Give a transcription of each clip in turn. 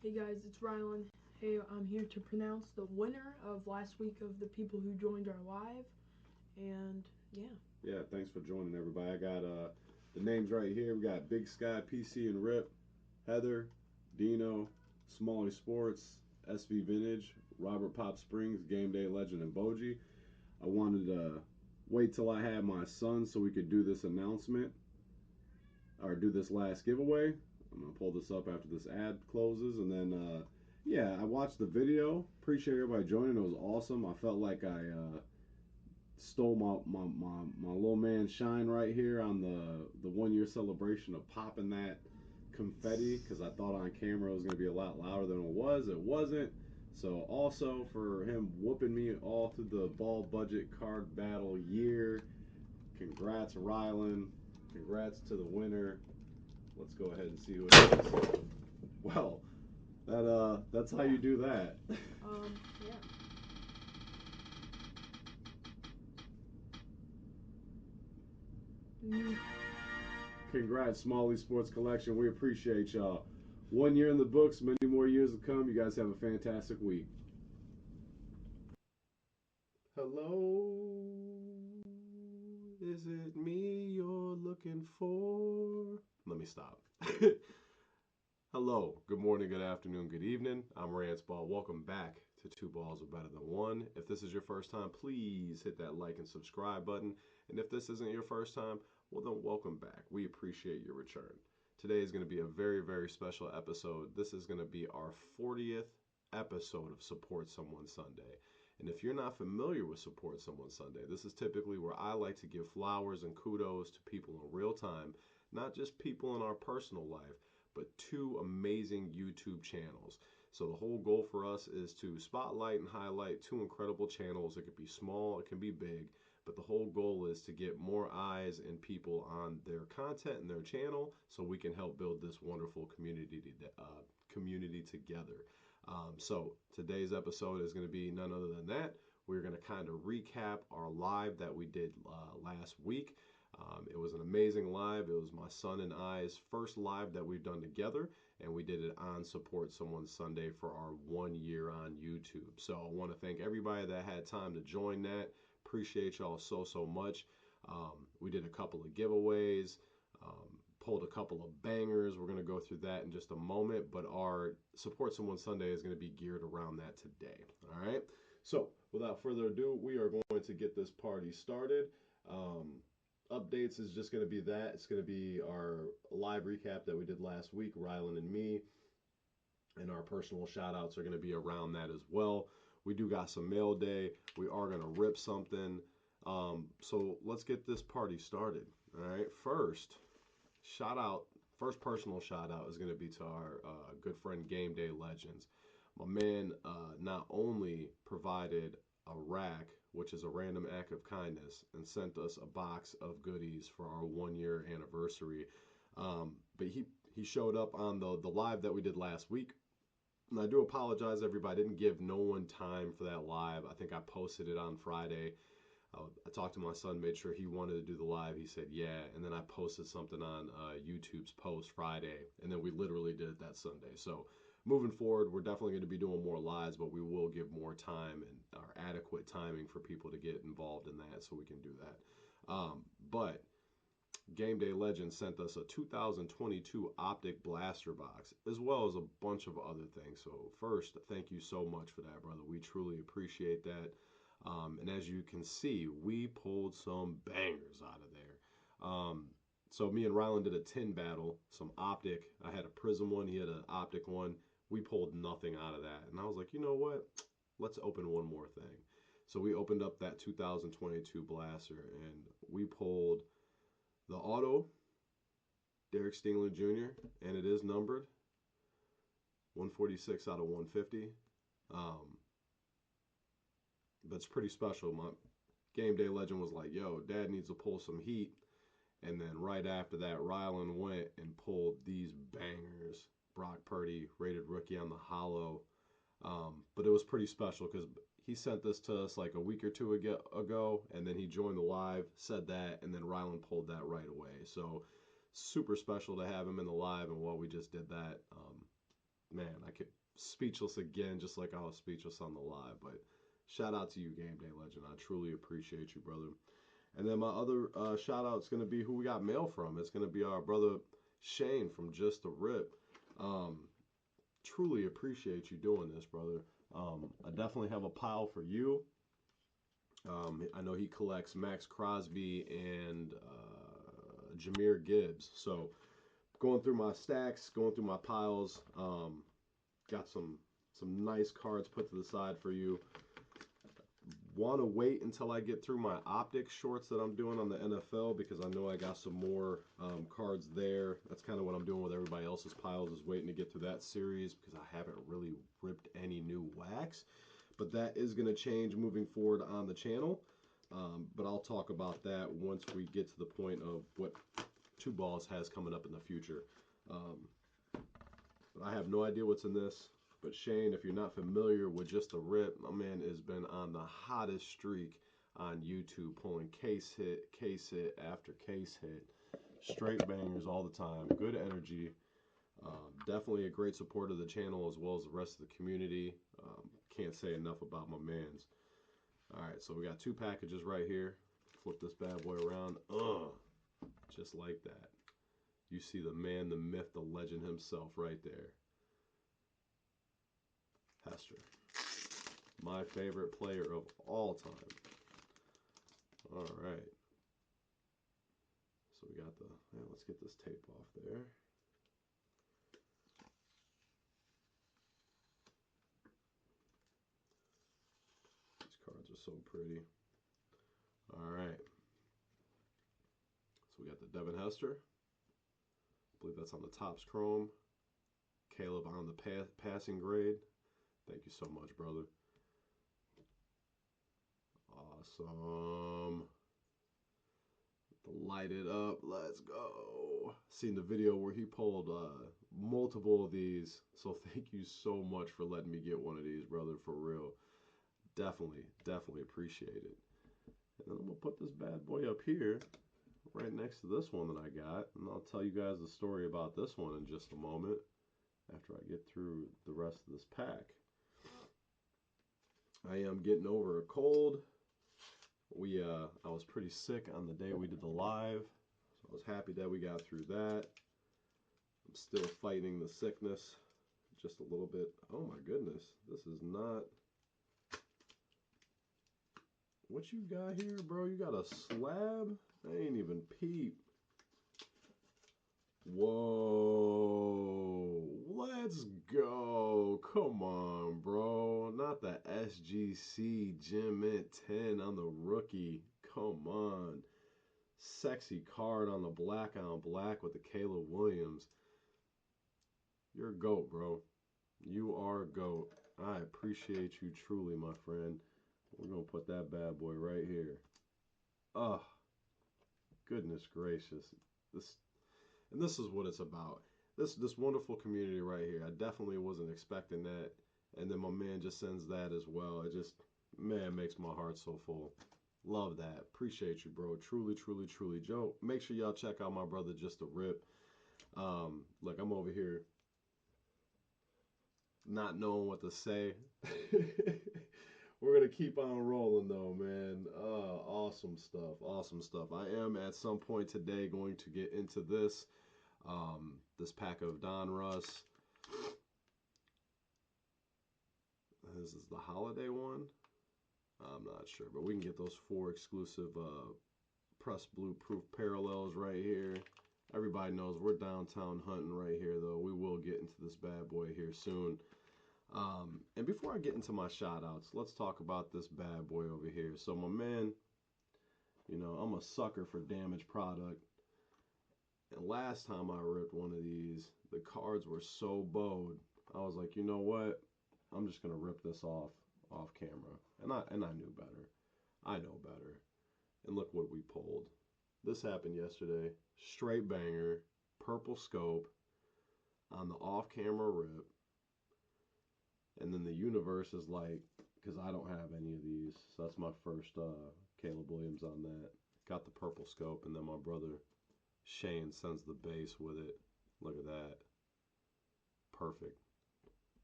Hey guys, it's Rylan. Hey, I'm here to pronounce the winner of last week of the people who joined our live. And yeah. Yeah, thanks for joining everybody. I got the names right here. We got Big Sky, PC and Rip, Heather, Dino, Smalley Sports, SV Vintage, Robert Pop Springs, Game Day Legend, and Boji. I wanted to wait till I had my son so we could do this announcement or do this last giveaway. I'm gonna pull this up after this ad closes, and then yeah, I watched the video. Appreciate everybody joining. It was awesome. I felt like I stole my little man shine right here on the 1 year celebration of popping that confetti because I thought on camera it was going to be a lot louder than it was. It wasn't. So also for him whooping me all through the ball budget card battle year. Congrats, Rylan. Congrats to the winner. Let's go ahead and see who it is. Well, that's how you do that. Yeah. Congrats, Smalley Sports Collection. We appreciate y'all. 1 year in the books, many more years to come. You guys have a fantastic week. Hello, is it me you're looking for? Let me stop. Hello, good morning, good afternoon, good evening. I'm Rance Ball. Welcome back to Two Balls Are Better Than One. If this is your first time, please hit that like and subscribe button. And if this isn't your first time, well, then welcome back. We appreciate your return. Today is going to be a very, very special episode. This is going to be our 40th episode of Support Somone Sunday. And if you're not familiar with Support Somone Sunday, this is typically where I like to give flowers and kudos to people in real time, not just people in our personal life, but two amazing YouTube channels. So the whole goal for us is to spotlight and highlight two incredible channels. It could be small, it can be big, but the whole goal is to get more eyes and people on their content and their channel so we can help build this wonderful community together. So today's episode is going to be none other than that. We're going to kind of recap our live that we did last week. It was an amazing live. It was my son and I's first live that we've done together, and we did it on Support Somone Sunday for our 1 year on YouTube. So I want to thank everybody that had time to join that. Appreciate y'all so much. We did a couple of giveaways, pulled a couple of bangers. We're going to go through that in just a moment, but our Support Somone Sunday is going to be geared around that today. All right. So without further ado, we are going to get this party started. Updates is just going to be that. It's going to be our live recap that we did last week, Rylan and me, and our personal shout outs are going to be around that as well. We do got some mail day. We are going to rip something. So let's get this party started. All right. First personal shout out is going to be to our good friend Gameday Legends. My man not only provided a rack, which is a random act of kindness, and sent us a box of goodies for our 1 year anniversary. But he showed up on the live that we did last week. And I do apologize, everybody. I didn't give no one time for that live. I think I posted it on Friday. I talked to my son, made sure he wanted to do the live. He said, yeah. And then I posted something on YouTube's post Friday. And then we literally did it that Sunday. So moving forward, we're definitely going to be doing more lives, but we will give more time and our adequate timing for people to get involved in that so we can do that. But Game Day Legends sent us a 2022 Optic blaster box, as well as a bunch of other things. So first, thank you so much for that, brother. We truly appreciate that. And as you can see, we pulled some bangers out of there. So me and Rylan did a tin battle, some Optic. I had a Prism one, he had an Optic one. We pulled nothing out of that. And I was like, you know what? Let's open one more thing. So we opened up that 2022 blaster, and we pulled the auto, Derek Stingley Jr., and it is numbered 146 out of 150. But it's pretty special. My Game Day Legend was like, yo, Dad needs to pull some heat. And then right after that, Rylan went and pulled these bangers. Brock Purdy, rated rookie on the hollow. But it was pretty special because he sent this to us like a week or two ago, and then he joined the live, said that, and then Rylan pulled that right away. So super special to have him in the live, and while we just did that, man, I could speechless again, just like I was speechless on the live. But shout out to you, Gameday legend. I truly appreciate you, brother. And then my other shout out is going to be who we got mail from. It's going to be our brother Shane from Just the Rip. Truly appreciate you doing this, brother. I definitely have a pile for you. I know he collects Max Crosby and Jahmyr Gibbs. So going through my stacks, going through my piles, got some nice cards put to the side for you. Want to wait until I get through my Optic shorts that I'm doing on the NFL because I know I got some more cards there. That's kind of what I'm doing with everybody else's piles, is waiting to get through that series because I haven't really ripped any new wax. But that is going to change moving forward on the channel. But I'll talk about that once we get to the point of what Two Balls has coming up in the future. But I have no idea what's in this. But Shane, if you're not familiar with Just the Rip, my man has been on the hottest streak on YouTube, pulling case hit after case hit. Straight bangers all the time. Good energy. Definitely a great supporter of the channel as well as the rest of the community. Can't say enough about my mans. Alright, so we got 2 packages right here. Flip this bad boy around. Just like that. You see the man, the myth, the legend himself right there. Hester. My favorite player of all time. Alright. So we got the... Yeah, let's get this tape off there. These cards are so pretty. Alright. So we got the Devin Hester. I believe that's on the Topps Chrome. Caleb on the passing grade. Thank you so much, brother. Awesome. Light it up. Let's go. Seen the video where he pulled multiple of these. So thank you so much for letting me get one of these, brother, for real. Definitely appreciate it. And then I'm going to put this bad boy up here right next to this one that I got. And I'll tell you guys the story about this one in just a moment after I get through the rest of this pack. I am getting over a cold. I was pretty sick on the day we did the live, so I was happy that we got through that. I'm still fighting the sickness just a little bit. Oh my goodness, this is not... What you got here, bro? You got a slab? I ain't even peep. Whoa, let's go. Come on, bro. Not the SGC Gem Mint 10 on the rookie. Come on. Sexy card on the black on black with the Caleb Williams. You're a GOAT, bro. You are a GOAT. I appreciate you truly, my friend. We're going to put that bad boy right here. Oh, goodness gracious. This is what it's about. This wonderful community right here. I definitely wasn't expecting that. And then my man just sends that as well. It just, man, makes my heart so full. Love that. Appreciate you, bro. Truly. Joe, make sure y'all check out my brother Just a Rip. Look, I'm over here not knowing what to say. We're going to keep on rolling though, man. Awesome stuff. I am at some point today going to get into this. This pack of Donruss. This is the holiday one. I'm not sure, but we can get those 4 exclusive press blue proof parallels right here. Everybody knows we're downtown hunting right here, though. We will get into this bad boy here soon. And before I get into my shoutouts, let's talk about this bad boy over here. So my man, you know, I'm a sucker for damaged product. And last time I ripped one of these, the cards were so bowed. I was like, you know what? I'm just gonna rip this off camera. And I knew better. I know better. And look what we pulled. This happened yesterday. Straight banger, purple scope on the off-camera rip. And then the universe is like, because I don't have any of these, so that's my first Caleb Williams on that. Got the purple scope, and then my brother Shane sends the base with it. Look at that. Perfect.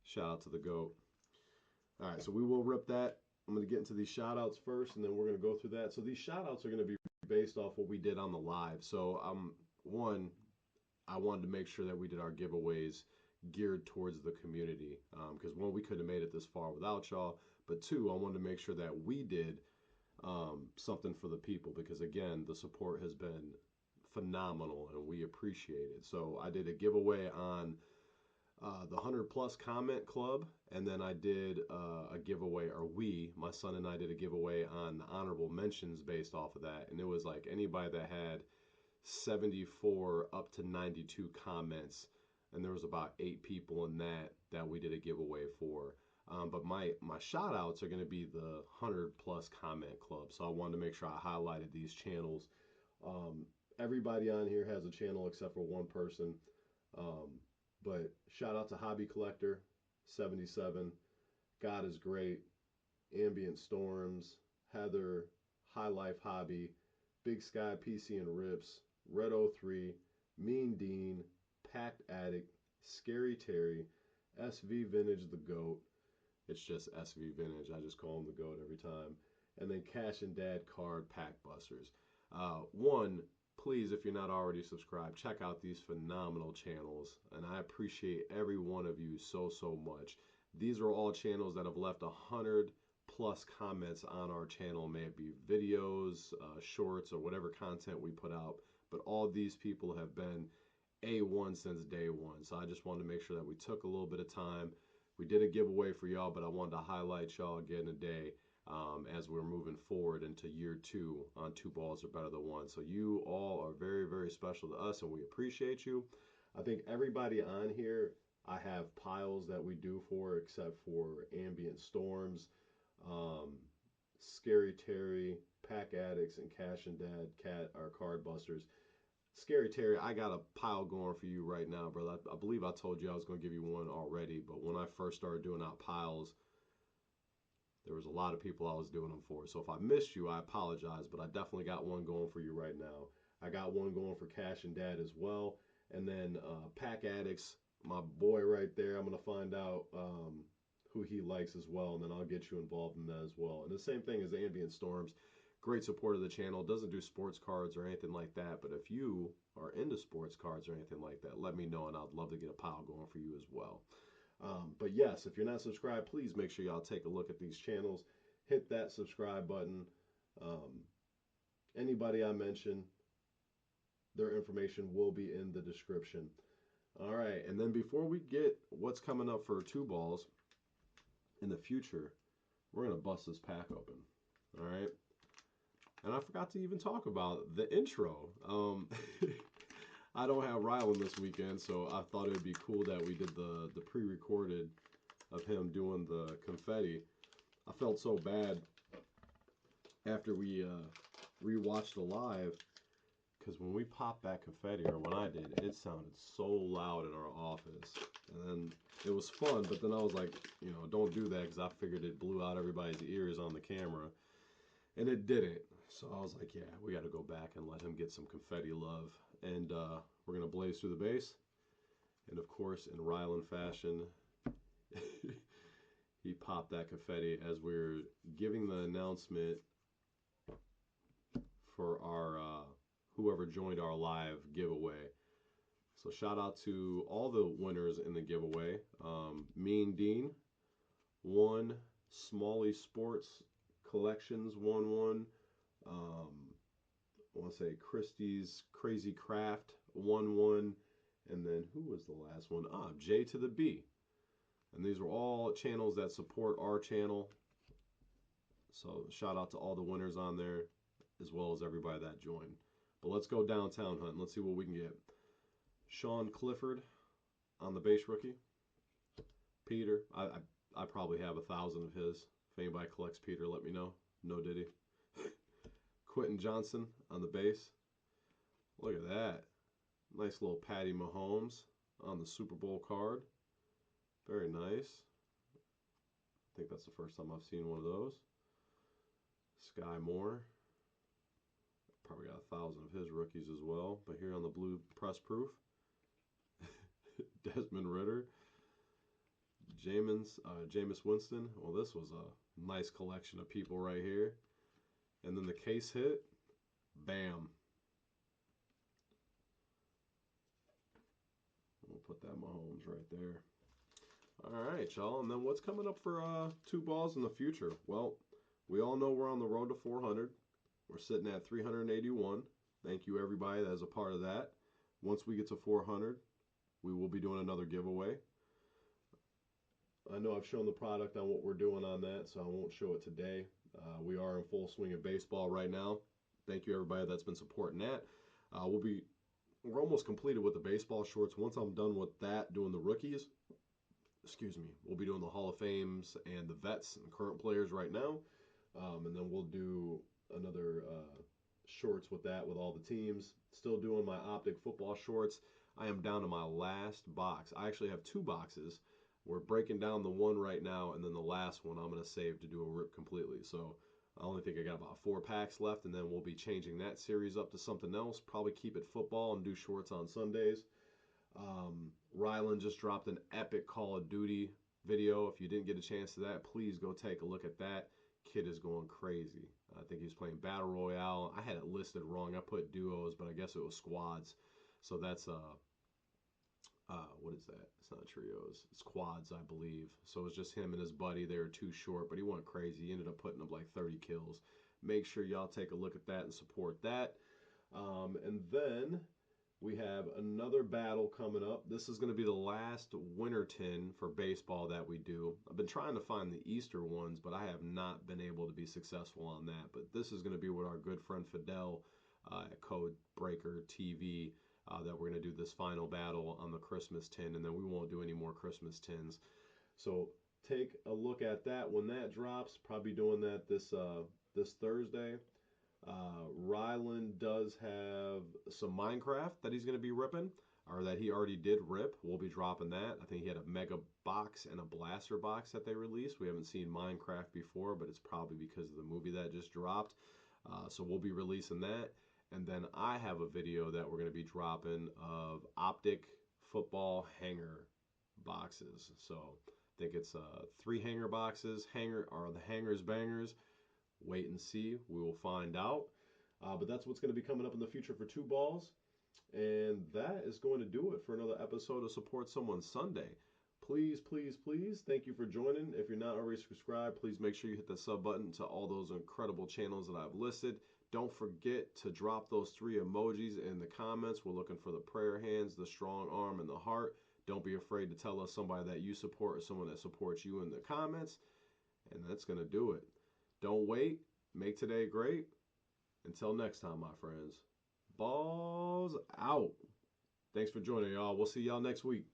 Shout out to the GOAT. All right, so we will rip that. I'm going to get into these shout outs first, and then we're going to go through that. So these shout outs are going to be based off what we did on the live. So, one, I wanted to make sure that we did our giveaways geared towards the community. Because one, we couldn't have made it this far without y'all. But two, I wanted to make sure that we did something for the people. Because again, the support has been phenomenal and we appreciate it. So I did a giveaway on the 100 plus comment club, and then I did a giveaway, or my son and I did a giveaway on honorable mentions based off of that. And it was like anybody that had 74 up to 92 comments, and there was about 8 people in that we did a giveaway for. But my shout outs are going to be the 100 plus comment club. So I wanted to make sure I highlighted these channels. Everybody on here has a channel except for one person. But shout out to Hobby Collector 77, God is Great, Ambient Storms, Heather, High Life Hobby, Big Sky PC and Rips, Red 03, Mean Dean, Packed Addict, Scary Terry, SV Vintage the GOAT. It's just SV Vintage. I just call him the GOAT every time. And then Cash and Dad Card Pack Busters. One, please, if you're not already subscribed, check out these phenomenal channels. And I appreciate every one of you so, so much. These are all channels that have left 100 plus comments on our channel. May it be videos, shorts, or whatever content we put out. But all these people have been A1 since day one. So I just wanted to make sure that we took a little bit of time. We did a giveaway for y'all, but I wanted to highlight y'all again today. As we're moving forward into year 2 on Two Balls Are Better Than One. So you all are very, very special to us, and we appreciate you. I think everybody on here, I have piles that we do for, except for Ambient Storms, Scary Terry, Pack Addicts, and Cash and Dad our Card Busters. Scary Terry, I got a pile going for you right now, brother. I believe I told you I was going to give you one already, but when I first started doing out piles, there was a lot of people I was doing them for. So if I missed you, I apologize, but I definitely got one going for you right now. I got one going for Cash and Dad as well. And then Pack Addicts, my boy right there, I'm going to find out who he likes as well, and then I'll get you involved in that as well. And the same thing as Ambient Storms. Great support of the channel. Doesn't do sports cards or anything like that, but if you are into sports cards or anything like that, let me know, and I'd love to get a pile going for you as well. But yes, if you're not subscribed, please make sure y'all take a look at these channels. Hit that subscribe button. Anybody I mention, their information will be in the description. All right, and then before we get what's coming up for Two Balls in the future, we're going to bust this pack open. All right? And I forgot to even talk about the intro. I don't have Rylan this weekend, so I thought it would be cool that we did the pre-recorded of him doing the confetti. I felt so bad after we rewatched the live, because when we popped that confetti, or when I did, it sounded so loud in our office. And then it was fun, but then I was like, you know, don't do that, because I figured it blew out everybody's ears on the camera. And it didn't. So I was like, yeah, we got to go back and let him get some confetti love. And we're going to blaze through the base. And of course, in Rylan fashion, he popped that confetti as we were giving the announcement for our whoever joined our live giveaway. So shout out to all the winners in the giveaway. Mean Dean won. Smalley Sports Collections won one. I want to say Christie's Crazy Craft won one. And then who was the last one? J to the B. And these were all channels that support our channel. So shout out to all the winners on there, as well as everybody that joined. But let's go downtown hunting. Let's see what we can get. Sean Clifford on the base rookie. Peter, I probably have 1,000 of his. If anybody collects Peter, let me know. No diddy. Quentin Johnson on the base. Look at that. Nice little Patty Mahomes on the Super Bowl card. Very nice. I think that's the first time I've seen one of those. Sky Moore. Probably got 1,000 of his rookies as well. But here on the blue press proof, Desmond Ritter. Jameis Winston. Well, this was a nice collection of people right here. And then the case hit. Bam. We'll put that Mahomes right there. All right, y'all. And then what's coming up for two balls in the future? Well, we all know we're on the road to 400. We're sitting at 381. Thank you, everybody that is a part of that. Once we get to 400, we will be doing another giveaway. I know I've shown the product on what we're doing on that, so I won't show it today. We are in full swing of baseball right now. Thank you, everybody that's been supporting that. We're almost completed with the baseball shorts. Once I'm done with that, doing the rookies, we'll be doing the Hall of Fames and the vets and current players right now. And then we'll do another shorts with that with all the teams. Still doing my Optic football shorts. I am down to my last box. I actually have two boxes. We're breaking down the one right now, and then the last one I'm going to save to do a rip completely. So I only think I got about 4 packs left, and then we'll be changing that series up to something else. Probably keep it football and do shorts on Sundays. Rylan just dropped an epic Call of Duty video. If you didn't get a chance to that, please go take a look at that. Kid is going crazy. I think he was playing Battle Royale. I had it listed wrong. I put duos, but I guess it was squads. So that's what is that? It's not trios. It's quads, I believe. So it was just him and his buddy. They were too short, but he went crazy. He ended up putting up like 30 kills. Make sure y'all take a look at that and support that. And then we have another battle coming up. This is going to be the last winter tin for baseball that we do. I've been trying to find the Easter ones, but I have not been able to be successful on that. But this is going to be with our good friend Fidel at Code Breaker TV. That we're going to do this final battle on the Christmas tin, and then we won't do any more Christmas tins. So take a look at that when that drops. Probably doing that this Thursday. Rylan does have some Minecraft that he's going to be ripping, or that he already did rip. We'll be dropping that. I think he had a mega box and a blaster box that they released. We haven't seen Minecraft before, but it's probably because of the movie that just dropped. So we'll be releasing that. And then I have a video that we're going to be dropping of Optic football hanger boxes. So I think it's 3 hanger boxes. Are the hangers bangers? Wait and see. We will find out. But that's what's going to be coming up in the future for two balls. And that is going to do it for another episode of Support Somone Sunday. Please, please, please, thank you for joining. If you're not already subscribed, please make sure you hit the sub button to all those incredible channels that I've listed. Don't forget to drop those 3 emojis in the comments. We're looking for the prayer hands, the strong arm, and the heart. Don't be afraid to tell us somebody that you support or someone that supports you in the comments. And that's going to do it. Don't wait. Make today great. Until next time, my friends. Balls out. Thanks for joining, y'all. We'll see y'all next week.